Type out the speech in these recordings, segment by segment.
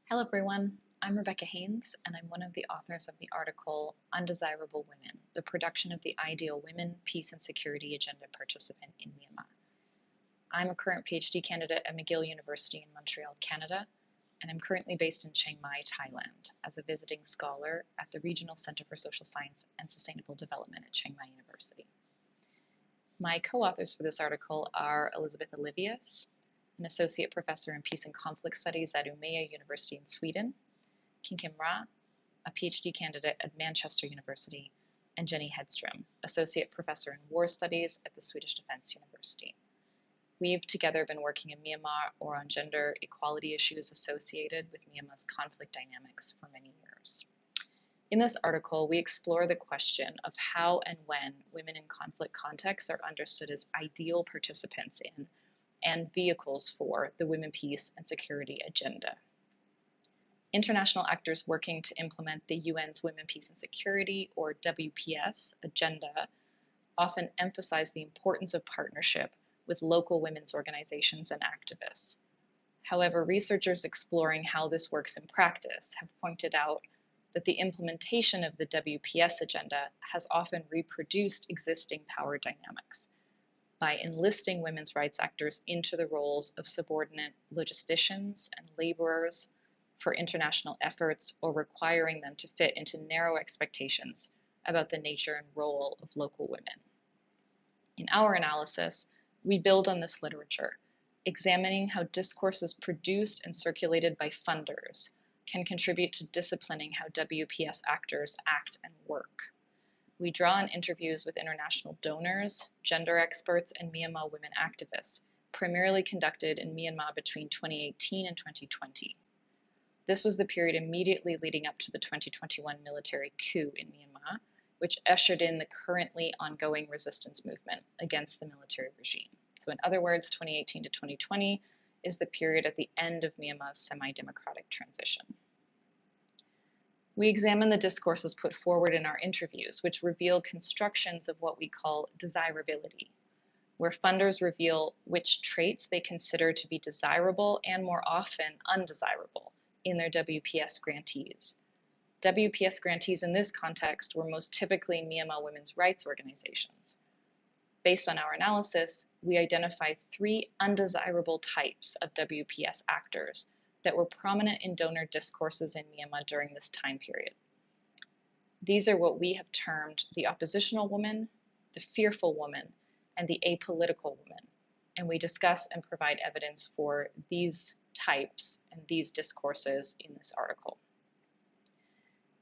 Hello everyone, I'm Rebecca Haines and I'm one of the authors of the article Undesirable Women, the Production of the Ideal Women, Peace and Security Agenda Participant in Myanmar. I'm a current PhD candidate at McGill University in Montreal, Canada, and I'm currently based in Chiang Mai, Thailand, as a visiting scholar at the Regional Center for Social Science and Sustainable Development at Chiang Mai University. My co-authors for this article are Elisabeth Olivius, an associate professor in peace and conflict studies at Umeå University in Sweden, Khin, a PhD candidate at Manchester University, and Jenny Hedström, associate professor in war studies at the Swedish Defence University. We've together been working in Myanmar or on gender equality issues associated with Myanmar's conflict dynamics for many years. In this article, we explore the question of how and when women in conflict contexts are understood as ideal participants in and vehicles for the women, peace, and security agenda. International actors working to implement the UN's Women, Peace, and Security, or WPS, agenda often emphasize the importance of partnership with local women's organizations and activists. However, researchers exploring how this works in practice have pointed out that the implementation of the WPS agenda has often reproduced existing power dynamics by enlisting women's rights actors into the roles of subordinate logisticians and laborers for international efforts, or requiring them to fit into narrow expectations about the nature and role of local women. In our analysis, we build on this literature, examining how discourses produced and circulated by funders can contribute to disciplining how WPS actors act and work. We draw on interviews with international donors, gender experts, and Myanmar women activists, primarily conducted in Myanmar between 2018 and 2020. This was the period immediately leading up to the 2021 military coup in Myanmar, which ushered in the currently ongoing resistance movement against the military regime. So in other words, 2018 to 2020 is the period at the end of Myanmar's semi-democratic transition. We examine the discourses put forward in our interviews, which reveal constructions of what we call desirability, where funders reveal which traits they consider to be desirable and more often undesirable in their WPS grantees. WPS grantees in this context were most typically Myanmar women's rights organizations. Based on our analysis, we identified 3 undesirable types of WPS actors that were prominent in donor discourses in Myanmar during this time period. These are what we have termed the oppositional woman, the fearful woman, and the apolitical woman, and we discuss and provide evidence for these types and these discourses in this article.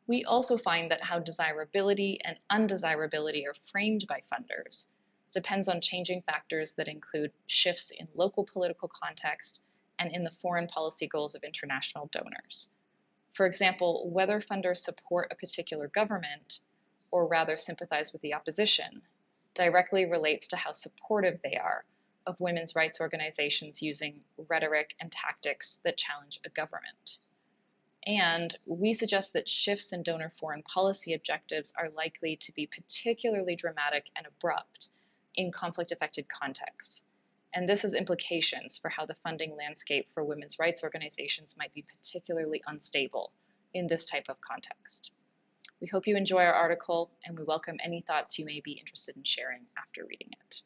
We also find that how desirability and undesirability are framed by funders depends on changing factors that include shifts in local political context and in the foreign policy goals of international donors. For example, whether funders support a particular government, or rather sympathize with the opposition, directly relates to how supportive they are of women's rights organizations using rhetoric and tactics that challenge a government. And we suggest that shifts in donor foreign policy objectives are likely to be particularly dramatic and abrupt in conflict-affected contexts. And this has implications for how the funding landscape for women's rights organizations might be particularly unstable in this type of context. We hope you enjoy our article, and we welcome any thoughts you may be interested in sharing after reading it.